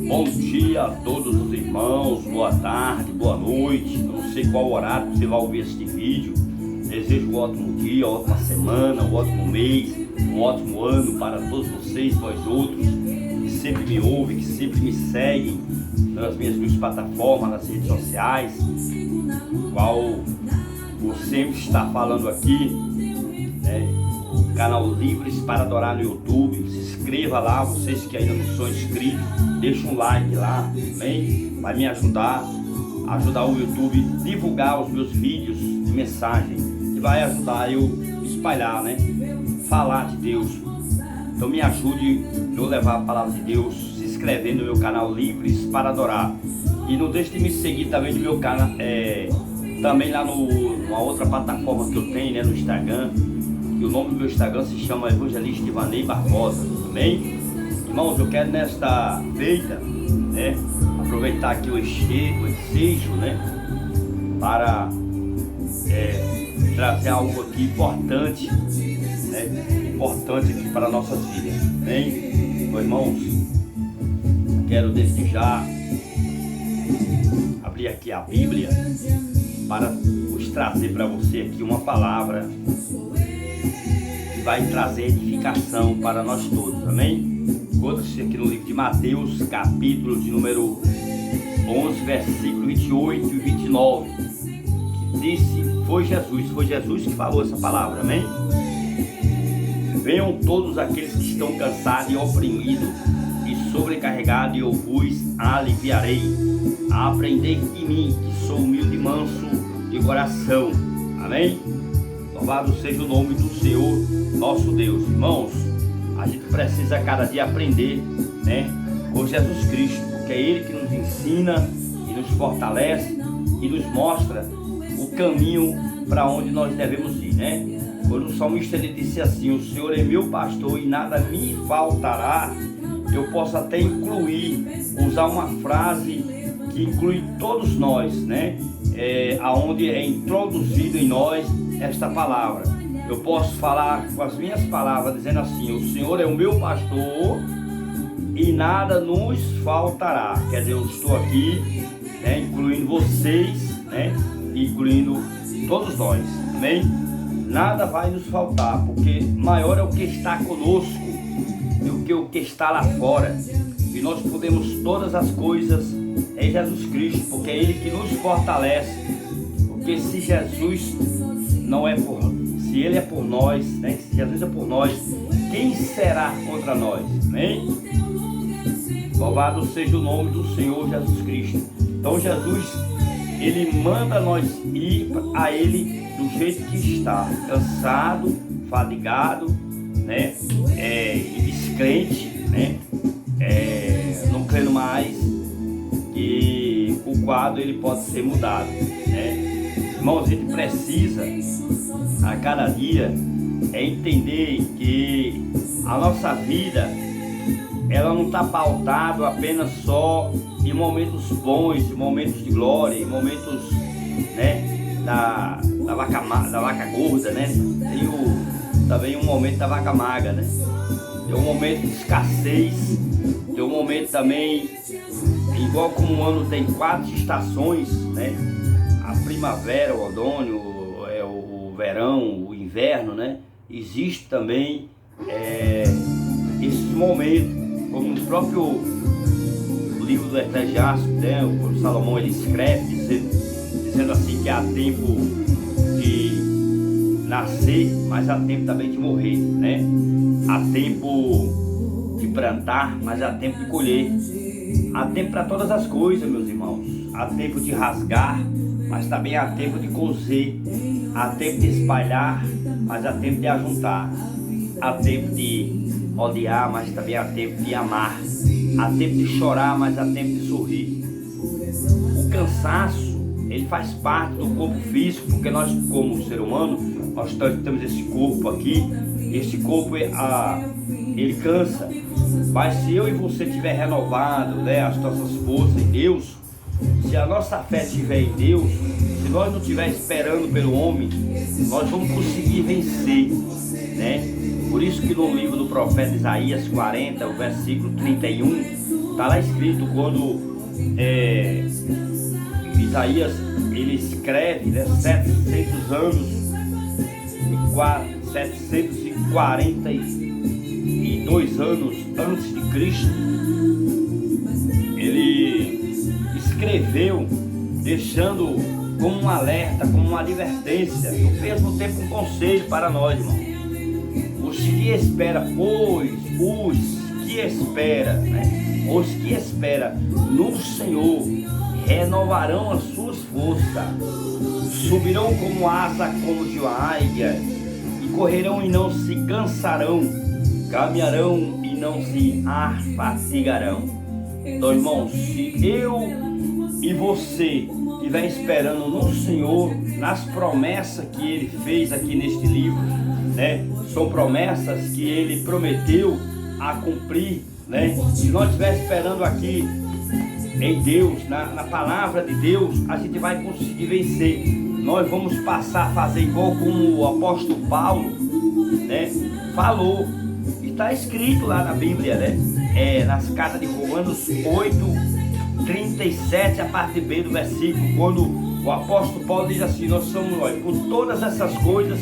Bom dia a todos os irmãos, boa tarde, boa noite. Eu não sei qual horário você vai ouvir este vídeo. Desejo um ótimo dia, uma ótima semana, um ótimo mês, um ótimo ano para todos vocês, vós outros, que sempre me ouvem, que sempre me seguem nas minhas duas plataformas, nas redes sociais, qual eu sempre está falando aqui, né? Canal Livres para Adorar no YouTube. Se inscreva lá, vocês que ainda não são inscritos, deixa um like lá, amém? Vai me ajudar o YouTube a divulgar os meus vídeos de mensagem e vai ajudar eu espalhar, né? Falar de Deus. Então me ajude eu levar a palavra de Deus, se inscrevendo no meu canal Livres para Adorar. E não deixe de me seguir também no meu canal, também lá numa outra plataforma que eu tenho, né, no Instagram. E o nome do meu Instagram se chama Evangelista Ivanei Barbosa, amém? Irmãos, eu quero nesta feita, né, aproveitar aqui o ensejo, né, para trazer algo aqui importante, né, importante aqui para nossas vidas, amém? Então, irmãos, quero desde já abrir aqui a Bíblia para vos trazer para você aqui uma palavra que vai trazer edificação para nós todos, amém? Encontra-se aqui no livro de Mateus, capítulo de número 11, versículo 28 e 29, que disse, foi Jesus que falou essa palavra, amém? Venham todos aqueles que estão cansados e oprimidos e sobrecarregados, e eu vos aliviarei. Aprendei de mim, que sou humilde e manso de coração, amém? Louvado seja o nome do Senhor, nosso Deus. Irmãos, a gente precisa cada dia aprender, né, com Jesus Cristo, porque é Ele que nos ensina e nos fortalece e nos mostra o caminho para onde nós devemos ir, né? Quando o salmista ele disse assim, o Senhor é meu pastor e nada me faltará, eu posso até usar uma frase que inclui todos nós, né? Aonde é introduzido em nós esta palavra. Eu posso falar com as minhas palavras dizendo assim, o Senhor é o meu pastor e nada nos faltará. Quer dizer, eu estou aqui, né, incluindo vocês, né, incluindo todos nós, amém? Nada vai nos faltar, porque maior é o que está conosco do que o que está lá fora. E nós podemos todas as coisas em Jesus Cristo, porque é Ele que nos fortalece. Porque se Jesus não é se Ele é por nós, né? Se Jesus é por nós, quem será contra nós? Amém? Louvado seja o nome do Senhor Jesus Cristo. Então Jesus, Ele manda nós ir a Ele do jeito que está, cansado, fadigado, né? Descrente, né? Não crendo mais, e o quadro ele pode ser mudado, né? Irmãos, a gente precisa a cada dia entender que a nossa vida ela não está pautada apenas só em momentos bons, em momentos de glória, em momentos, né, da vaca gorda, né? Tem também um momento da vaca magra, né? Tem um momento de escassez, tem um momento também, igual como um ano tem 4 estações, né? A primavera, o outono, o verão, o inverno, né? Existe também esses momentos, como no próprio livro do Eclesiastes, né? O Salomão ele escreve dizendo assim que há tempo de nascer, mas há tempo também de morrer, né? Há tempo de plantar, mas há tempo de colher. Há tempo para todas as coisas, meus irmãos. Há tempo de rasgar, mas também há tempo de coser. Há tempo de espalhar, mas há tempo de ajuntar. Há tempo de odiar, mas também há tempo de amar. Há tempo de chorar, mas há tempo de sorrir. O cansaço, ele faz parte do corpo físico, porque nós, como ser humano, nós temos esse corpo aqui. Esse corpo, ele cansa. Mas se eu e você estiver renovado, né, as nossas forças em Deus, se a nossa fé estiver em Deus, se nós não estiver esperando pelo homem, nós vamos conseguir vencer, né? Por isso que no livro do profeta Isaías 40, o versículo 31, Está lá escrito quando Isaías ele escreve, né, 742 anos antes de Cristo, ele escreveu deixando como um alerta, como uma advertência, ao mesmo tempo um conselho para nós, irmão. Os que esperam, os que esperam no Senhor renovarão as suas forças, subirão como asa como de uma águia, e correrão e não se cansarão, caminharão e não se afatigarão. Então, irmãos, se eu e você estiver esperando no Senhor, nas promessas que Ele fez aqui neste livro, né? São promessas que Ele prometeu a cumprir, né? Se nós estiver esperando aqui em Deus, na palavra de Deus, a gente vai conseguir vencer. Nós vamos passar a fazer igual como o apóstolo Paulo, né, falou. Está escrito lá na Bíblia, né? Nas cartas de Romanos 8:37, a parte B do versículo, quando o apóstolo Paulo diz assim: nós somos, olha, por todas essas coisas,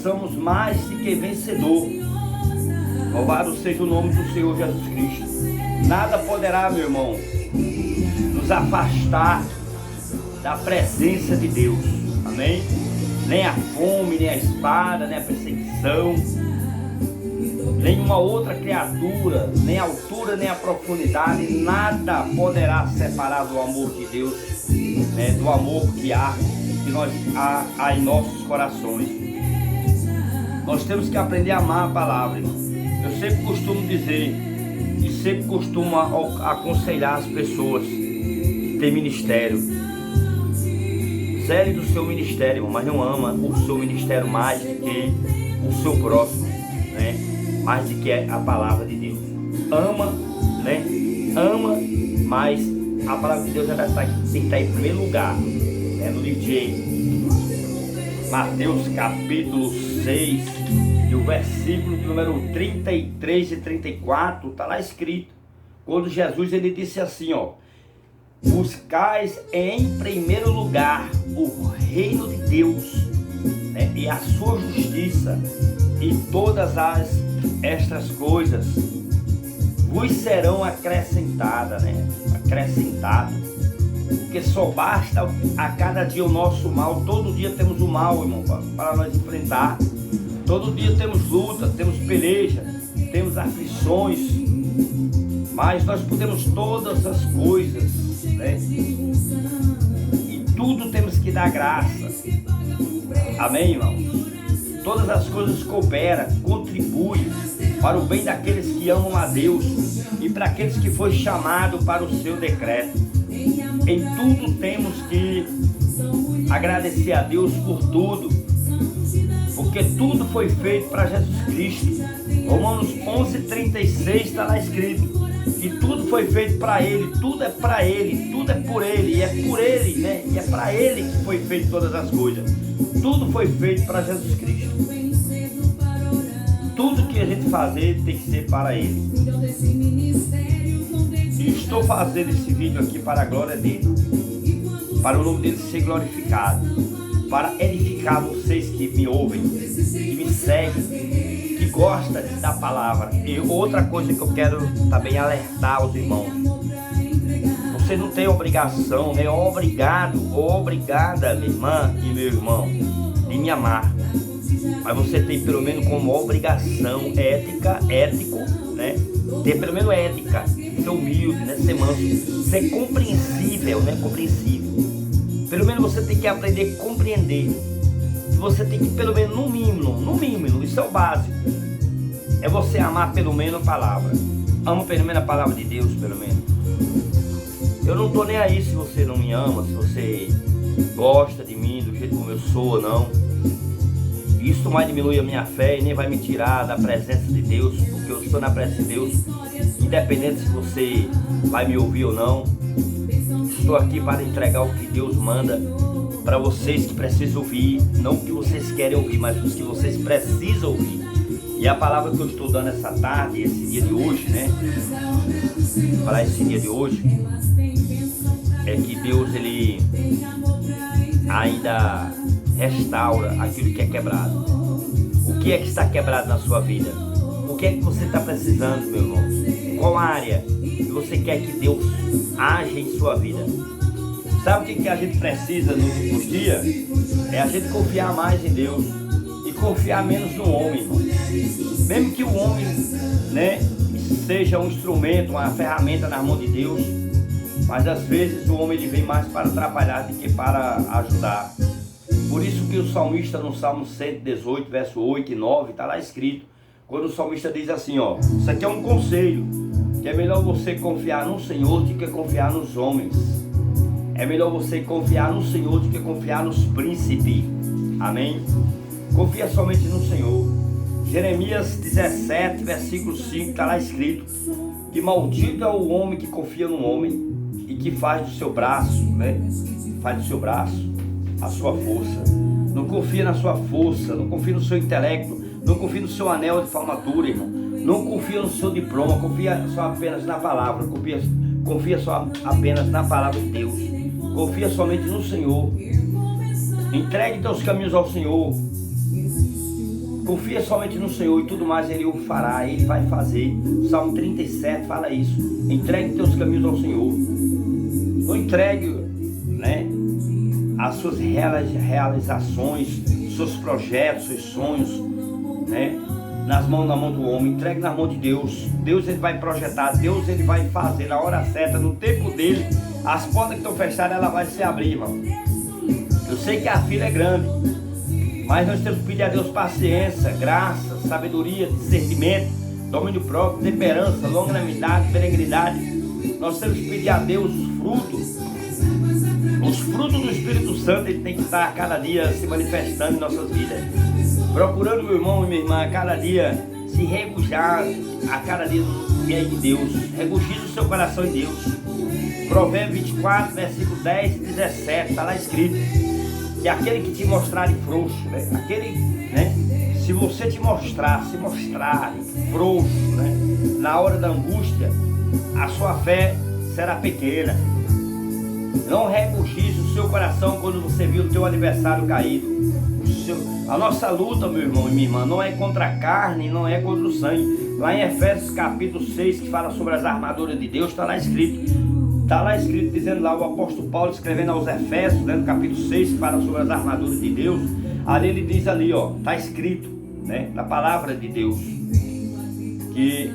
somos mais do que vencedor. Louvado seja o nome do Senhor Jesus Cristo. Nada poderá, meu irmão, nos afastar da presença de Deus, amém? Nem a fome, nem a espada, nem a perseguição, nenhuma outra criatura, nem a altura, nem a profundidade, nada poderá separar do amor de Deus, né? Do amor que há em nossos corações. Nós temos que aprender a amar a palavra, irmão. Eu sempre costumo dizer e sempre costumo aconselhar as pessoas que têm ministério: zele do seu ministério, mas não ama o seu ministério mais do que o seu próximo, né? Mais do que a palavra de Deus. Ama, né? Ama, mas a palavra de Deus já tem que estar em primeiro lugar, né? No livro de Mateus capítulo 6, e o versículo de número 33 e 34, está lá escrito, quando Jesus ele disse assim, ó: buscais em primeiro lugar o reino de Deus, né, e a sua justiça, e todas estas coisas vos serão acrescentadas, né? Acrescentado. Porque só basta a cada dia o nosso mal. Todo dia temos o mal, irmão, para nós enfrentar. Todo dia temos luta, temos peleja, temos aflições, mas nós podemos todas as coisas, né? E tudo temos que dar graça. Amém, irmãos? Todas as coisas cooperam, contribuem para o bem daqueles que amam a Deus e para aqueles que foi chamado para o seu decreto. Em tudo temos que agradecer a Deus por tudo, porque tudo foi feito para Jesus Cristo. Romanos 11:36 está lá escrito que tudo foi feito para Ele, tudo é para Ele, tudo é por Ele, e é por Ele, né? E é para Ele que foi feito todas as coisas. Tudo foi feito para Jesus Cristo. Tudo que a gente fazer tem que ser para Ele. E estou fazendo esse vídeo aqui para a glória dele, para o nome dele ser glorificado, para edificar vocês que me ouvem, que me seguem, que gostam da palavra. E outra coisa que eu quero também alertar aos irmãos: você não tem obrigação, nem obrigado ou obrigada, minha irmã e meu irmão, de me amar. Mas você tem pelo menos como obrigação ético, né? Ter pelo menos ética, ser humilde, né? Ser manso, ser compreensível, né? Compreensível. Pelo menos você tem que aprender a compreender. Você tem que pelo menos, no mínimo, isso é o básico. É você amar pelo menos a palavra. Amo pelo menos a palavra de Deus, pelo menos. Eu não tô nem aí se você não me ama, se você gosta de mim do jeito como eu sou ou não. Isso mais diminui a minha fé e nem vai me tirar da presença de Deus, porque eu estou na presença de Deus, independente se você vai me ouvir ou não. Estou aqui para entregar o que Deus manda para vocês que precisam ouvir, não o que vocês querem ouvir, mas os que vocês precisam ouvir. E a palavra que eu estou dando essa tarde, esse dia de hoje, né? Falar esse dia de hoje, é que Deus, Ele ainda restaura aquilo que é quebrado. O que é que está quebrado na sua vida? O que é que você está precisando, meu irmão? Qual área que você quer que Deus age em sua vida? Sabe o que a gente precisa nos últimos dias? É a gente confiar mais em Deus e confiar menos no homem, irmão. Mesmo que o homem, né, seja um instrumento, uma ferramenta na mão de Deus, mas às vezes o homem ele vem mais para atrapalhar do que para ajudar. Por isso que o salmista no Salmo 118, verso 8 e 9, está lá escrito, quando o salmista diz assim, ó, isso aqui é um conselho, que é melhor você confiar no Senhor do que confiar nos homens. É melhor você confiar no Senhor do que confiar nos príncipes. Amém? Confia somente no Senhor. Jeremias 17, versículo 5, está lá escrito que maldito é o homem que confia no homem e que faz do seu braço, né? Faz do seu braço a sua força. Não confia na sua força, não confia no seu intelecto, não confia no seu anel de formatura, irmão. Não confia no seu diploma, confia só apenas na palavra, confia só apenas na palavra de Deus. Confia somente no Senhor. Entregue teus caminhos ao Senhor. Confia somente no Senhor e tudo mais Ele o fará, Ele vai fazer. O Salmo 37 fala isso. Entregue teus caminhos ao Senhor. Não entregue, né, as suas realizações, seus projetos, seus sonhos, né, na mão do homem. Entregue na mão de Deus. Deus Ele vai projetar, Deus Ele vai fazer na hora certa, no tempo dele. As portas que estão fechadas, ela vai se abrir, irmão. Eu sei que a fila é grande, mas nós temos que pedir a Deus paciência, graça, sabedoria, discernimento, domínio próprio, temperança, longanimidade, benignidade. Nós temos que pedir a Deus os frutos do Espírito Santo. Ele tem que estar a cada dia se manifestando em nossas vidas. Procurando, meu irmão e minha irmã, a cada dia se regozijar, a cada dia em Deus. Regozije o seu coração em Deus. Provérbios 24, versículo 10 e 17, está lá escrito que aquele que te mostrar frouxo, né? Se você se mostrar frouxo, né? Na hora da angústia, a sua fé será pequena. Não regozije o seu coração quando você viu o teu adversário caído. A nossa luta, meu irmão e minha irmã, não é contra a carne, não é contra o sangue. Lá em Efésios capítulo 6, que fala sobre as armaduras de Deus, está lá escrito dizendo lá, o apóstolo Paulo escrevendo aos Efésios, né, no capítulo 6, que fala sobre as armaduras de Deus. Ali ele diz ali, ó, está escrito, né, na palavra de Deus, que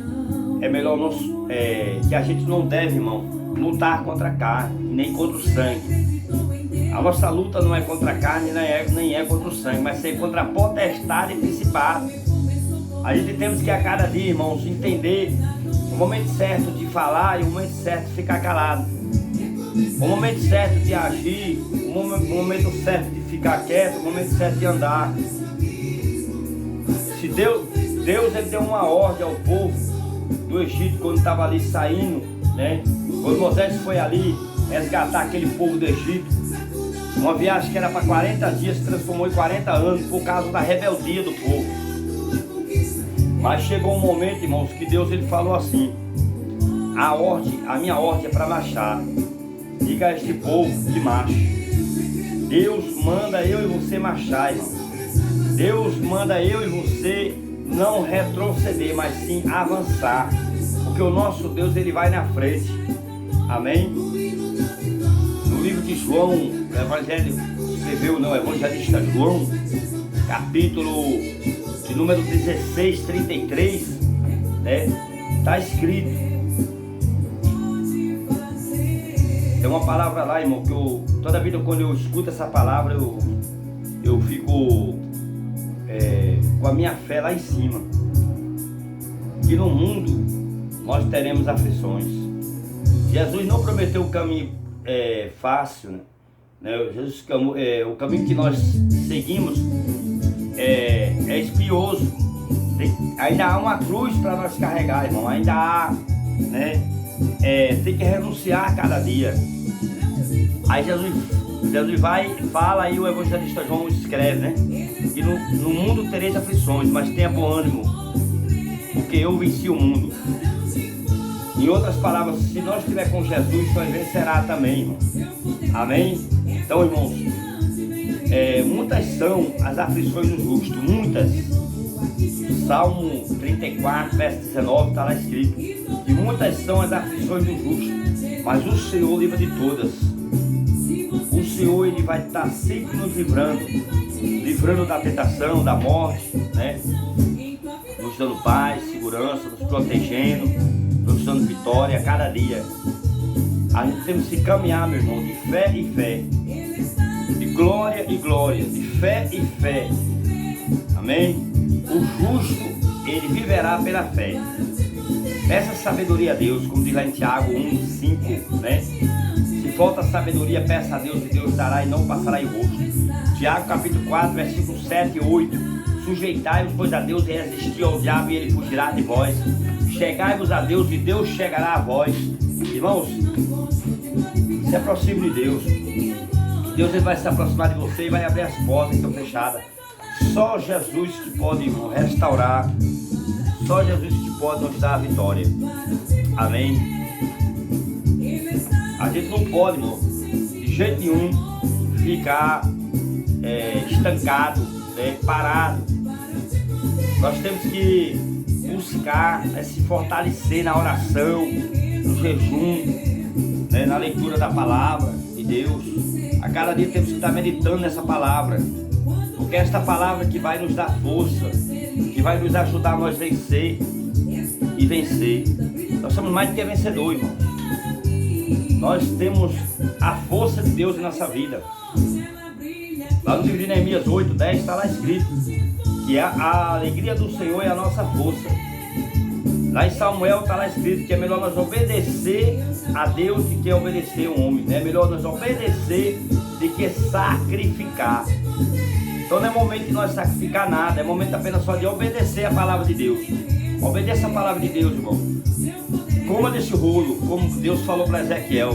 é melhor que a gente não deve, irmão, lutar contra a carne, nem contra o sangue. A nossa luta não é contra a carne, nem é contra o sangue, mas é contra a potestade e principado. A gente temos que a cada dia, irmãos, entender o momento certo de falar e o momento certo de ficar calado. O momento certo de agir, o momento certo de ficar quieto, o momento certo de andar. Se Deus ele deu uma ordem ao povo do Egito quando estava ali saindo, né? Quando Moisés foi ali resgatar aquele povo do Egito, uma viagem que era para 40 dias se transformou em 40 anos por causa da rebeldia do povo. Mas chegou um momento, irmãos, que Deus ele falou assim: a minha ordem é para marchar. Diga a este povo que marche. Deus manda eu e você marchar, irmão. Deus manda eu e você não retroceder, mas sim avançar. Porque o nosso Deus ele vai na frente. Amém? No livro de João, o Evangelho escreveu, não, o evangelista João, capítulo de número 16, 33, né? Está escrito. Tem uma palavra lá, irmão, que toda vida quando eu escuto essa palavra, eu fico com a minha fé lá em cima. Que no mundo nós teremos aflições. Jesus não prometeu um caminho fácil, né? Jesus, o caminho que nós seguimos é espinhoso. Ainda há uma cruz para nós carregar, irmão. Ainda há, né? Tem que renunciar a cada dia. Aí Jesus vai e fala, aí o evangelista João escreve, né? Que no mundo tereis aflições, mas tenha bom ânimo. porque eu venci o mundo. Em outras palavras, se nós estiver com Jesus, nós vencerá também, irmão. Amém? Então, irmãos, muitas são as aflições do justo, muitas. Salmo 34, verso 19, está lá escrito que muitas são as aflições do justo, mas o Senhor livra de todas. O Senhor, Ele vai estar sempre nos livrando da tentação, da morte, né? Nos dando paz, segurança, nos protegendo, nos dando vitória a cada dia. A gente temos que caminhar, meu irmão, de fé em fé, de glória em glória, de fé em fé. Amém? O justo, ele viverá pela fé. Peça sabedoria a Deus, como diz lá em Tiago 1, 5, né? Se falta sabedoria, peça a Deus e Deus dará e não passará em rosto. Tiago capítulo 4, versículos 7 e 8. Sujeitai-vos, pois, a Deus, e resistir ao diabo, e ele fugirá de vós. Chegai-vos a Deus, e Deus chegará a vós. Irmãos, se aproxime de Deus. Deus, ele vai se aproximar de você e vai abrir as portas que estão fechadas. Só Jesus que pode, irmão, restaurar. Só Jesus que pode nos dar a vitória. Amém? A gente não pode, irmão, de jeito nenhum, ficar estancado, parado. Nós temos que buscar se fortalecer na oração, no jejum, na leitura da palavra de Deus. A cada dia temos que estar meditando nessa palavra, porque é esta palavra que vai nos dar força, que vai nos ajudar a nós vencer e vencer. Nós somos mais do que vencedores, irmão. Nós temos a força de Deus em nossa vida. Lá no livro de Neemias 8, 10 está lá escrito que a alegria do Senhor é a nossa força. Lá em Samuel está lá escrito que é melhor nós obedecer a Deus do que obedecer a um homem. É melhor nós obedecer do que sacrificar. Então não é momento de nós sacrificar nada, é momento apenas só de obedecer a palavra de Deus. Obedeça a palavra de Deus, irmão. Coma desse rolo, como Deus falou para Ezequiel.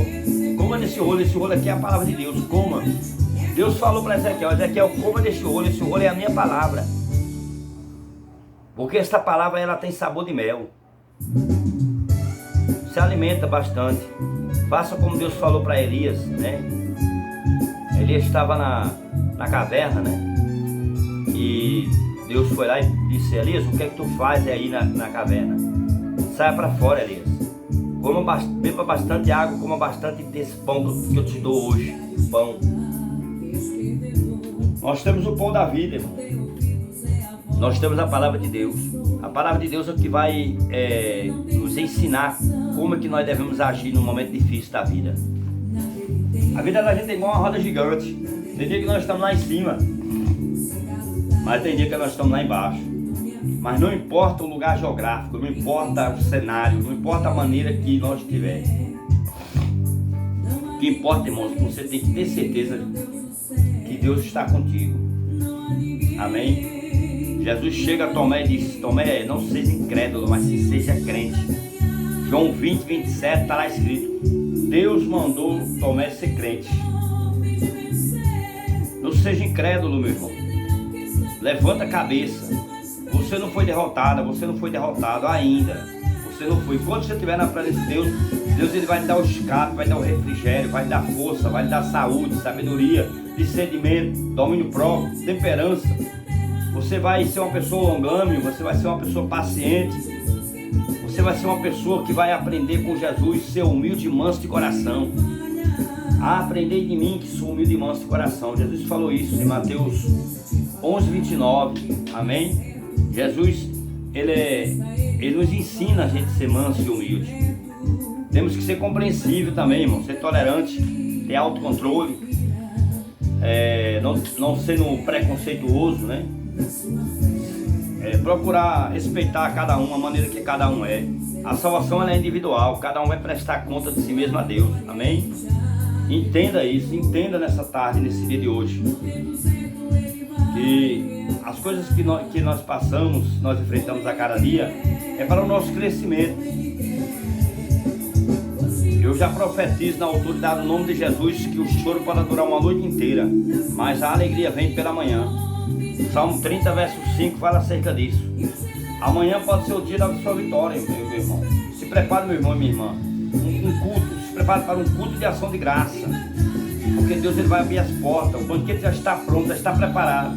Coma desse rolo, esse rolo aqui é a palavra de Deus. Coma. Deus falou para Ezequiel, Ezequiel, coma desse rolo, esse rolo é a minha palavra. Porque esta palavra, ela tem sabor de mel. Se alimenta bastante. Faça como Deus falou para Elias, né? Elias estava na caverna, né? E Deus foi lá e disse, Elias, o que é que tu faz aí na caverna? Saia para fora, Elias. Beba bastante água, coma bastante desse pão que eu te dou hoje. Pão. Nós temos o pão da vida, irmão. Nós temos a palavra de Deus. A palavra de Deus é o que vai nos ensinar como é que nós devemos agir num momento difícil da vida. A vida da gente é igual uma roda gigante. Tem dia que nós estamos lá em cima, mas tem dia que nós estamos lá embaixo. Mas não importa o lugar geográfico, não importa o cenário, não importa a maneira que nós estivermos. O que importa, irmãos, é que você tem que ter certeza que Deus está contigo. Amém? Jesus chega a Tomé e diz, Tomé, não seja incrédulo, mas sim seja crente. João 20, 27 está lá escrito, Deus mandou Tomé ser crente. Não seja incrédulo, meu irmão. Levanta a cabeça. Você não foi derrotada, você não foi derrotado ainda. Você não foi. Quando você estiver na presença de Deus, Deus, ele vai te dar o escape, vai te dar o refrigério, vai te dar força, vai te dar saúde, sabedoria, discernimento, domínio próprio, temperança. Você vai ser uma pessoa longânime, você vai ser uma pessoa paciente. Você vai ser uma pessoa que vai aprender com Jesus, ser humilde e manso de coração. Aprendei de mim que sou humilde e manso de coração. Jesus falou isso em Mateus 11, 29. Amém? Jesus, ele nos ensina a gente ser manso e humilde. Temos que ser compreensível também, irmão. Ser tolerante, ter autocontrole. Não sendo preconceituoso, né? Procurar respeitar cada um, a maneira que cada um é. A salvação, ela é individual. Cada um vai prestar conta de si mesmo a Deus. Amém? Entenda isso, entenda nessa tarde, nesse dia de hoje, que as coisas que nós passamos, nós enfrentamos a cada dia, é para o nosso crescimento. Eu já profetizo na autoridade do nome de Jesus que o choro pode durar uma noite inteira, mas a alegria vem pela manhã. Salmo 30, verso 5 fala acerca disso. Amanhã pode ser o dia da sua vitória, meu irmão. Se prepare, meu irmão e minha irmã. Um culto, se prepare para um culto de ação de graça. Porque Deus ele vai abrir as portas. O banquete já está pronto, já está preparado.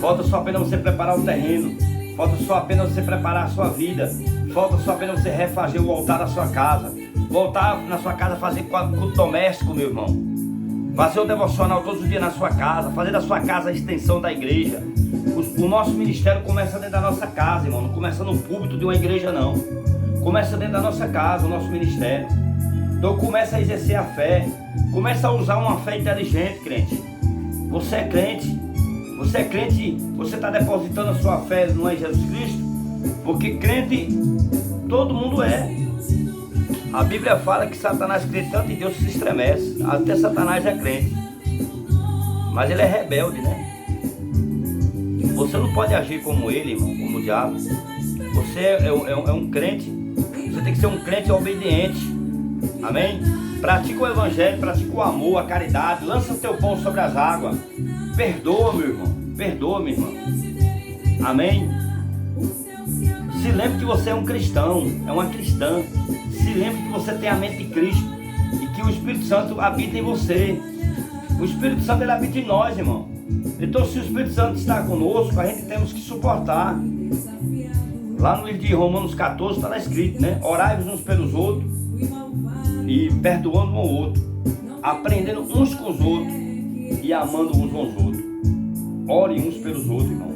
Falta só apenas você preparar o terreno. Falta só apenas você preparar a sua vida. Falta só apenas você refazer o altar da sua casa. Voltar na sua casa, fazer culto doméstico, meu irmão. Fazer o devocional todos os dias na sua casa. Fazer da sua casa a extensão da igreja. O nosso ministério começa dentro da nossa casa, irmão. Não começa no púlpito de uma igreja, não. Começa dentro da nossa casa, o nosso ministério. Então começa a exercer a fé. Começa a usar uma fé inteligente, crente. Você é crente. Você é crente. Você está depositando a sua fé no Jesus Cristo. Porque crente, todo mundo é. A Bíblia fala que Satanás crê tanto em Deus que se estremece. Até Satanás é crente. Mas ele é rebelde, né? Você não pode agir como ele, irmão, como o diabo. Você é um crente. Você tem que ser um crente obediente. Amém? Pratica o evangelho, pratica o amor, a caridade. Lança o teu pão sobre as águas. Perdoa, meu irmão. Perdoa, minha irmã. Amém? Se lembre que você é um cristão, é uma cristã. Se lembre que você tem a mente de Cristo e que o Espírito Santo habita em você. O Espírito Santo ele habita em nós, irmão. Então, se o Espírito Santo está conosco, a gente temos que suportar. Lá no livro de Romanos 14 está lá escrito, né? Orai-vos uns pelos outros e perdoando um ao outro, aprendendo uns com os outros e amando uns com os outros. Ore uns pelos outros, irmão.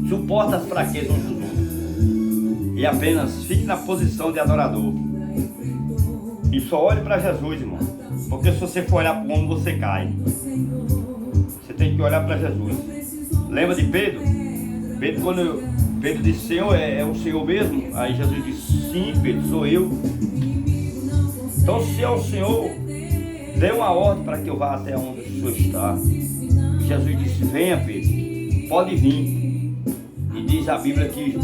Suporte as fraquezas uns dos outros e apenas fique na posição de adorador. E só olhe para Jesus, irmão. Porque se você for olhar para o homem, você cai. Você tem que olhar para Jesus. Lembra de Pedro? Pedro disse, Senhor, é o Senhor mesmo? Aí Jesus disse, sim, Pedro, sou eu. Então, se é o Senhor, dê uma ordem para que eu vá até onde o Senhor está. Jesus disse, venha, Pedro, pode vir. E diz a Bíblia que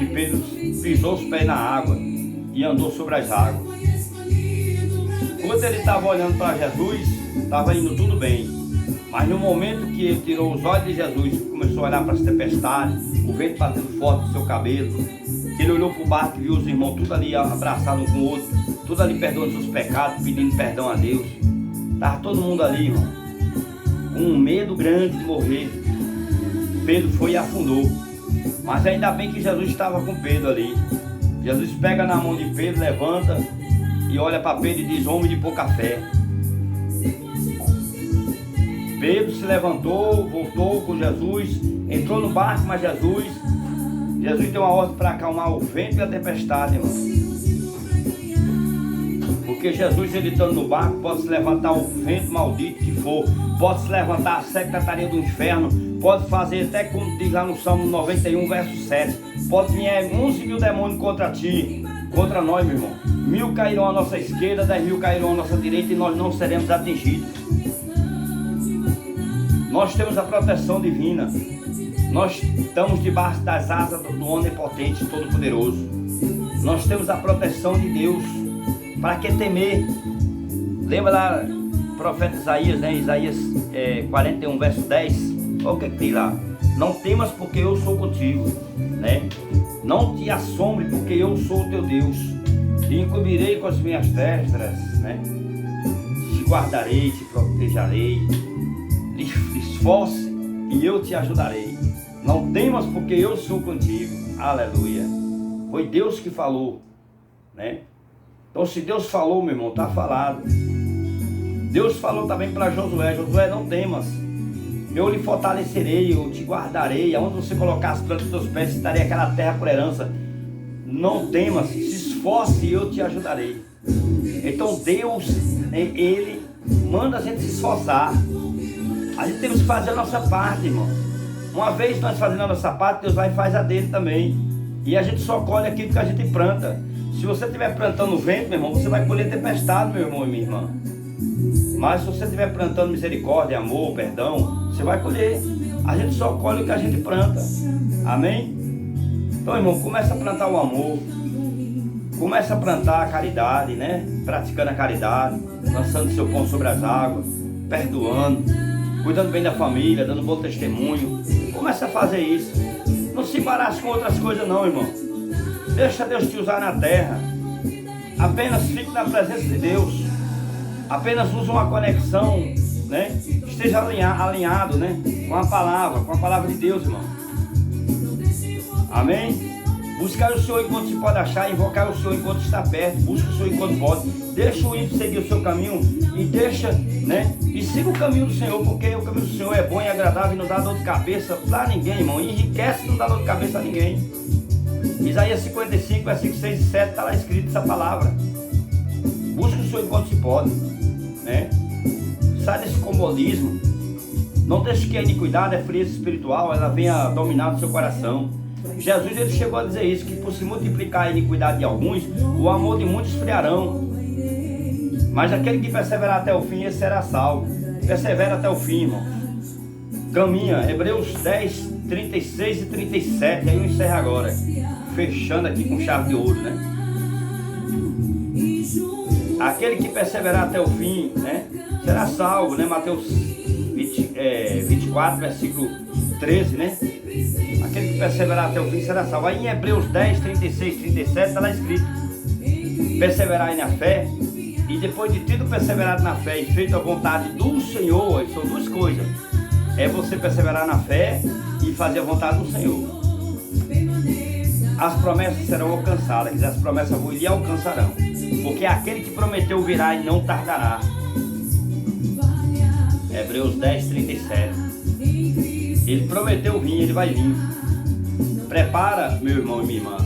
Pedro pisou os pés na água e andou sobre as águas. Quando ele estava olhando para Jesus, estava indo tudo bem. Mas no momento que ele tirou os olhos de Jesus, começou a olhar para as tempestades, o vento batendo forte no seu cabelo, ele olhou para o barco e viu os irmãos tudo ali abraçados um com o outro, tudo ali perdoando seus pecados, pedindo perdão a Deus. Estava todo mundo ali, irmão, com um medo grande de morrer. Pedro foi e afundou. Mas ainda bem que Jesus estava com Pedro ali. Jesus pega na mão de Pedro, levanta e olha para Pedro e diz, homem de pouca fé. Pedro se levantou, voltou com Jesus, entrou no barco, mas Jesus deu uma ordem para acalmar o vento e a tempestade, irmão. Porque Jesus, ele estando no barco, pode se levantar o vento maldito que for, pode se levantar a secretaria do inferno, pode fazer até como diz lá no Salmo 91, verso 7, pode vir 11.000 demônios contra ti, contra nós, meu irmão. 1.000 cairão à nossa esquerda, 10.000 cairão à nossa direita e nós não seremos atingidos. Nós temos a proteção divina. Nós estamos debaixo das asas do Onipotente, Todo-Poderoso. Nós temos a proteção de Deus. Para que temer? Lembra lá o profeta Isaías, né? Isaías 41, verso 10. Olha o que diz lá. Não temas porque eu sou contigo, né? Não te assombre porque eu sou o teu Deus. Te encobrirei com as minhas destras, né? Te guardarei, te protegerei. Esforce e eu te ajudarei. Não temas porque eu sou contigo. Aleluia. Foi Deus que falou, né? Então se Deus falou, meu irmão, está falado. Deus falou também para Josué, Josué, não temas, eu lhe fortalecerei, eu te guardarei, aonde você colocar as plantas dos seus pés, te darei aquela terra por herança. Não temas, se esforce e eu te ajudarei. Então Deus, Ele manda a gente se esforçar. A gente temos que fazer a nossa parte, irmão. Uma vez nós fazendo a nossa parte, Deus vai e faz a dele também. E a gente só colhe aquilo que a gente planta. Se você estiver plantando vento, meu irmão, você vai colher tempestade, meu irmão e minha irmã. Mas se você estiver plantando misericórdia, amor, perdão, você vai colher. A gente só colhe o que a gente planta. Amém? Então, irmão, começa a plantar o amor. Começa a plantar a caridade, né? Praticando a caridade, lançando seu pão sobre as águas, perdoando, cuidando bem da família, dando bom testemunho. Começa a fazer isso. Não se embarace com outras coisas não, irmão. Deixa Deus te usar na terra. Apenas fique na presença de Deus. Apenas use uma conexão, né? Esteja alinhado, né? Com a palavra de Deus, irmão. Amém? Buscar o Senhor enquanto se pode achar, invocar o Senhor enquanto está perto, busca o Senhor enquanto pode, deixa o ímpio seguir o seu caminho e deixa, né? E siga o caminho do Senhor, porque o caminho do Senhor é bom e agradável e não dá dor de cabeça pra ninguém, irmão. E enriquece e não dá dor de cabeça a ninguém. Isaías 55, versículos 6 e 7, está lá escrito essa palavra. Busca o Senhor enquanto se pode, né? Sai desse comodismo. Não deixe que a iniquidade, a frieza espiritual, ela venha dominar o seu coração. Jesus, ele chegou a dizer isso, que por se multiplicar a iniquidade de alguns, o amor de muitos esfriarão. Mas aquele que perseverar até o fim, esse será salvo. Persevera até o fim, irmão. Caminha, Hebreus 10, 36 e 37, aí eu encerro agora, fechando aqui com chave de ouro, né? Aquele que perseverar até o fim, né, será salvo, né? Mateus 24, versículo 13, né? Aquele que perseverar até o fim será salvo. Aí em Hebreus 10, 36 e 37 está lá escrito: perseverai na fé, e depois de ter perseverado na fé e feito a vontade do Senhor, são duas coisas: é você perseverar na fé e fazer a vontade do Senhor. As promessas serão alcançadas, as promessas vão e lhe alcançarão, porque aquele que prometeu virá e não tardará. Hebreus 10, 37. Ele prometeu vir, ele vai vir. Prepara, meu irmão e minha irmã,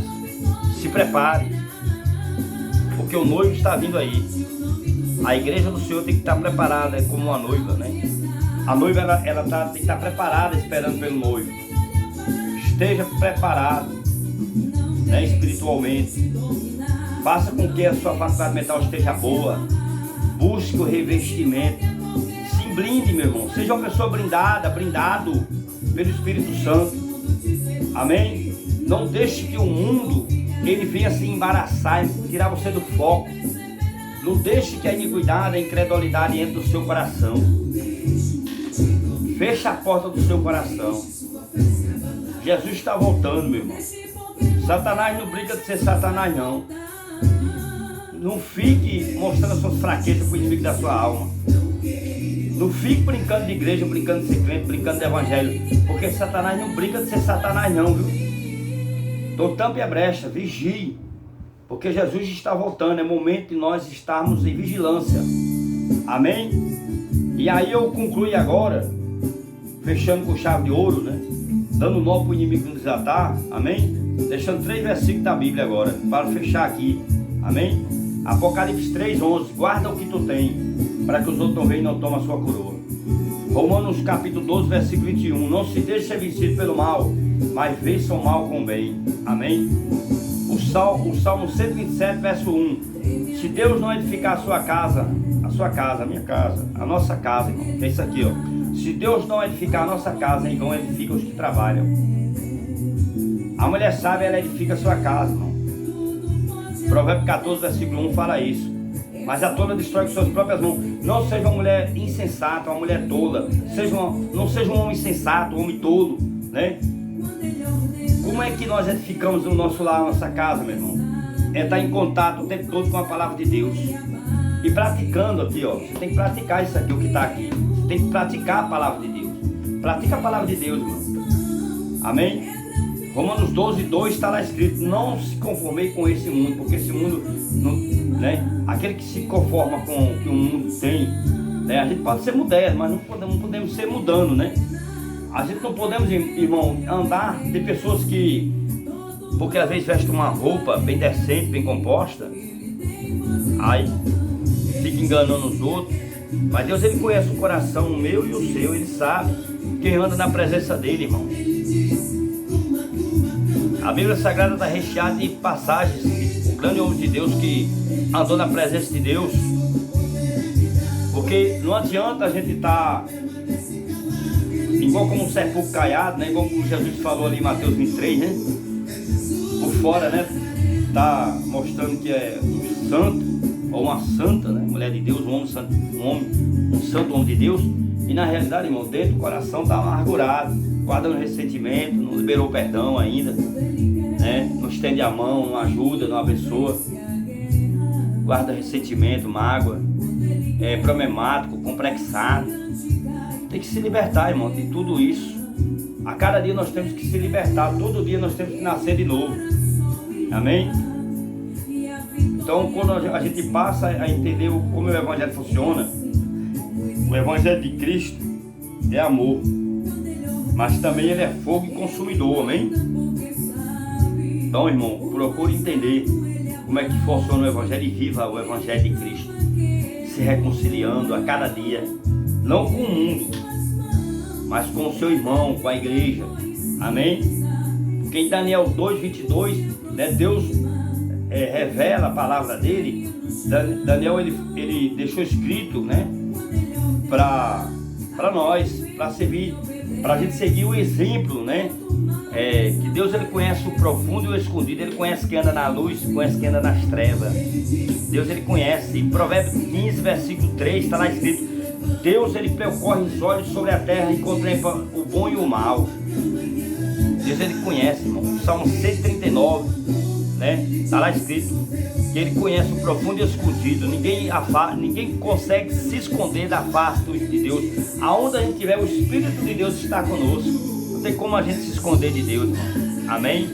se prepare, porque o noivo está vindo aí. A igreja do Senhor tem que estar preparada como uma noiva, né? A noiva tem que estar preparada esperando pelo noivo. Esteja preparado, né, espiritualmente. Faça com que a sua faculdade mental esteja boa. Busque o revestimento. Se blinde, meu irmão. Seja uma pessoa brindado pelo Espírito Santo. Amém? Não deixe que o mundo ele venha se embaraçar e tirar você do foco. Não deixe que a iniquidade, a incredulidade entre no seu coração. Feche a porta do seu coração. Jesus está voltando, meu irmão. Satanás não brinca de ser Satanás, não. Não fique mostrando as suas fraquezas para o inimigo da sua alma. Não fique brincando de igreja, brincando de ser crente, brincando de evangelho. Porque Satanás não brinca de ser Satanás, não, viu? Então tampe a brecha, vigie. Porque Jesus está voltando. É momento de nós estarmos em vigilância. Amém? E aí eu concluo agora, fechando com chave de ouro, né? Dando nó para o inimigo não desatar. Amém? Deixando 3 versículos da Bíblia agora, para fechar aqui. Amém? Apocalipse 3:11. Guarda o que tu tem, para que os outros não venham e não tomem a sua coroa. Romanos capítulo 12, versículo 21. Não se deixe ser vencido pelo mal, mas vença o mal com o bem. Amém? O Salmo 127, verso 1. Se Deus não edificar a minha casa, a nossa casa, irmão, que é isso aqui, ó. Se Deus não edificar a nossa casa, em vão edifica os que trabalham. A mulher sábia, ela edifica a sua casa, irmão. Provérbio 14, versículo 1 fala isso. Mas a tola destrói com suas próprias mãos. Não seja uma mulher insensata, uma mulher tola. Não seja um homem insensato, um homem tolo, né? Como é que nós edificamos o nosso lar, a nossa casa, meu irmão? É estar em contato o tempo todo com a palavra de Deus. E praticando aqui, ó. Você tem que praticar isso aqui, o que está aqui. Você tem que praticar a palavra de Deus. Pratica a palavra de Deus, irmão. Amém? Romanos 12:2 está lá escrito: não se conformei com esse mundo, porque esse mundo, não, né? Aquele que se conforma com o que o mundo tem, né? A gente pode ser moderno, mas não podemos ser mudando, né? A gente não podemos, irmão, andar de pessoas que, porque às vezes vestem uma roupa bem decente, bem composta, aí fica enganando os outros. Mas Deus, ele conhece o coração, o meu e o seu, ele sabe quem anda na presença dele, irmão. A Bíblia Sagrada está recheada de passagens, o grande homem de Deus que andou na presença de Deus. Porque não adianta a gente estar igual como um sepulcro caiado, né? Igual como Jesus falou ali em Mateus 23, né? Por fora, né? Está mostrando que é um santo ou uma santa, né? Mulher de Deus, um santo homem de Deus. E na realidade, irmão, dentro do coração está amargurado. O guardando ressentimento, não liberou perdão ainda, né? Não estende a mão, não ajuda, não abençoa, guarda ressentimento, mágoa, é problemático, complexado. Tem que se libertar, irmão, de tudo isso. A cada dia nós temos que se libertar, todo dia nós temos que nascer de novo. Amém? Então, quando a gente passa a entender como o Evangelho funciona, o Evangelho de Cristo é amor, mas também ele é fogo e consumidor, amém? Então, irmão, procure entender como é que funciona o Evangelho e viva o Evangelho de Cristo, se reconciliando a cada dia, não com o mundo, mas com o seu irmão, com a igreja, amém? Porque em Daniel 2:22, né, Deus revela a palavra dele. Daniel ele deixou escrito, né, para nós, para servir, para a gente seguir o exemplo, né, que Deus ele conhece o profundo e o escondido, ele conhece quem anda na luz, conhece quem anda nas trevas. Deus ele conhece. Em Provérbios 15, versículo 3 está lá escrito: Deus ele percorre os olhos sobre a terra e contempla o bom e o mal. Deus ele conhece, irmão. Salmo 139, né? Está lá escrito que ele conhece o profundo e o escondido. Ninguém consegue se esconder da face de Deus. Aonde a gente tiver, o Espírito de Deus está conosco. Não tem como a gente se esconder de Deus, irmão. Amém?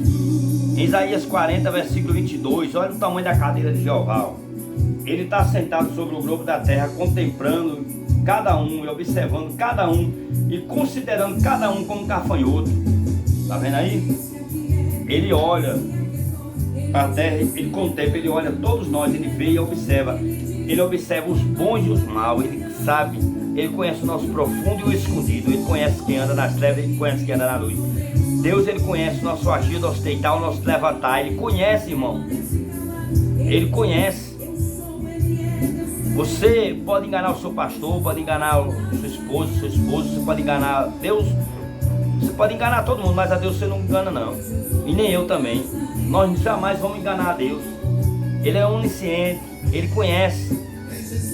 Em Isaías 40, versículo 22, olha o tamanho da cadeira de Jeová. Ele está sentado sobre o globo da terra, contemplando cada um e observando cada um e considerando cada um como um gafanhoto. Está vendo aí? Ele olha para a terra, ele contempla, ele olha todos nós, ele vê e observa. Ele observa os bons e os maus, ele sabe, ele conhece o nosso profundo e o escondido, ele conhece quem anda nas trevas, ele conhece quem anda na luz. Deus ele conhece o nosso agir, o nosso deitar, o nosso levantar, ele conhece, irmão. Ele conhece. Você pode enganar o seu pastor, pode enganar sua esposa, seu esposo, você pode enganar Deus, você pode enganar todo mundo, mas a Deus você não engana não. E nem eu também. Nós jamais vamos enganar a Deus. Ele é onisciente, ele conhece.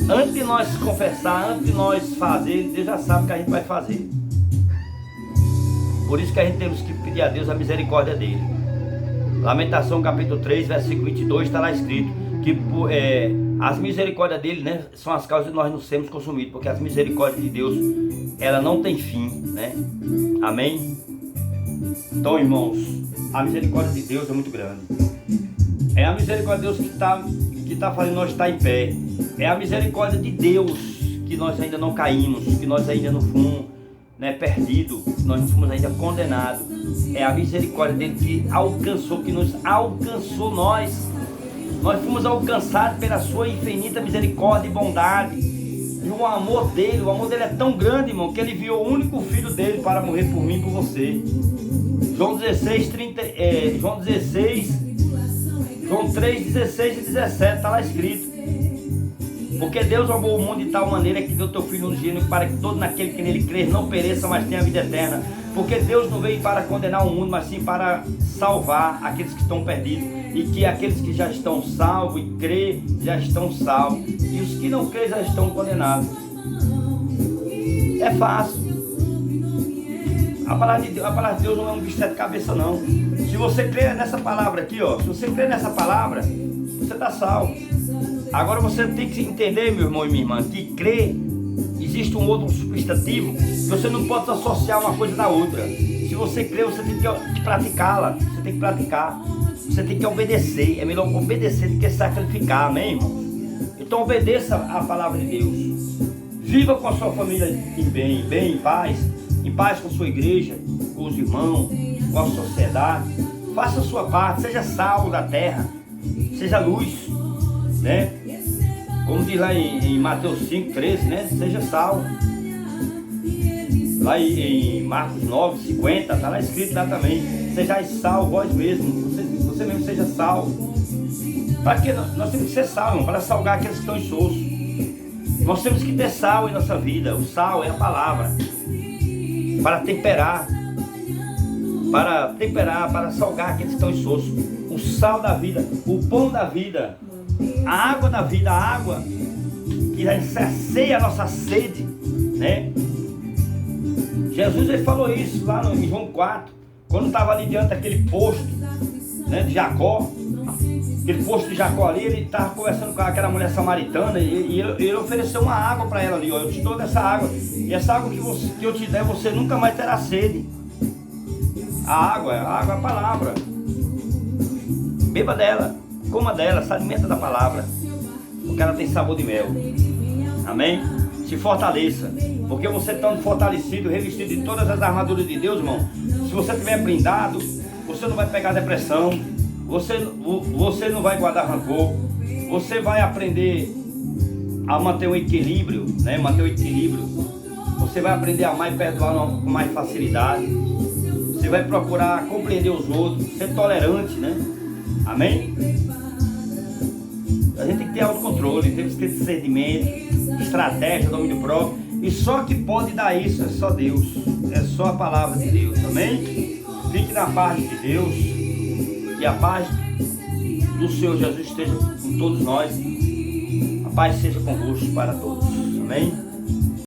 Antes de nós confessar, antes de nós fazer, Deus já sabe o que a gente vai fazer. Por isso que a gente temos que pedir a Deus a misericórdia dele. Lamentação capítulo 3, versículo 22, está lá escrito que as misericórdias dele, né, são as causas de nós não sermos consumidos, porque as misericórdias de Deus, ela não tem fim, né? Amém? Então, irmãos, a misericórdia de Deus é muito grande. É a misericórdia de Deus que está fazendo nós estar em pé. É a misericórdia de Deus que nós ainda não caímos, que nós ainda não fomos, né, perdidos, que nós não fomos ainda condenados. É a misericórdia dele que alcançou, que nos alcançou nós. Nós fomos alcançados pela sua infinita misericórdia e bondade. E o amor dele é tão grande, irmão, que ele enviou o único filho dele para morrer por mim e por você. João 3, 16 e 17, está lá escrito: porque Deus amou o mundo de tal maneira que deu teu filho unigênito, para que todo naquele que nele crer não pereça, mas tenha vida eterna. Porque Deus não veio para condenar o mundo, mas sim para salvar aqueles que estão perdidos. E que aqueles que já estão salvos e crê, já estão salvos. E os que não crê já estão condenados. É fácil. A palavra de Deus não é um bicho de cabeça não. Se você crê nessa palavra aqui, ó, se você crê nessa palavra, você está salvo. Agora você tem que entender, meu irmão e minha irmã, que crer, existe um outro substantivo, que você não pode associar uma coisa na outra. Se você crê, você tem que praticá-la. Você tem que praticar. Você tem que obedecer. É melhor obedecer do que sacrificar, amém, irmão? Então obedeça a palavra de Deus. Viva com a sua família em paz com a sua igreja, com os irmãos, com a sociedade. Faça a sua parte, seja sal da terra, seja luz, né? Como diz lá em Mateus 5:13, né? Seja sal. Lá em Marcos 9:50, está lá escrito lá também: sejais sal vós mesmos, você mesmo seja sal. Para que nós temos que ser sal, irmão, para salgar aqueles que estão insosso. Nós temos que ter sal em nossa vida. O sal é a palavra para temperar, para salgar aqueles que estão insosso. O sal da vida, o pão da vida, a água da vida, a água que sacia a nossa sede, né? Jesus ele falou isso lá em João 4, quando estava ali diante daquele posto, né, de Jacó. Aquele posto de Jacó ali, ele estava conversando com aquela mulher samaritana e ele ofereceu uma água para ela ali, ó, eu te dou dessa água, e essa água que eu te der, você nunca mais terá sede. A água é a palavra. Beba dela, coma dela, se alimenta da palavra, porque ela tem sabor de mel. Amém? Se fortaleça, porque você estando fortalecido, revestido de todas as armaduras de Deus, irmão, se você estiver blindado, você não vai pegar depressão, você não vai guardar rancor, você vai aprender a manter o equilíbrio, né? Manter o equilíbrio. Você vai aprender a amar e perdoar com mais facilidade. Você vai procurar compreender os outros, ser tolerante, né? Amém? A gente tem que ter autocontrole, tem que ter discernimento, estratégia, domínio próprio. E só que pode dar isso é só Deus, é só a palavra de Deus. Amém? Fique na paz de Deus. Que a paz do Senhor Jesus esteja com todos nós. A paz seja convosco para todos. Amém?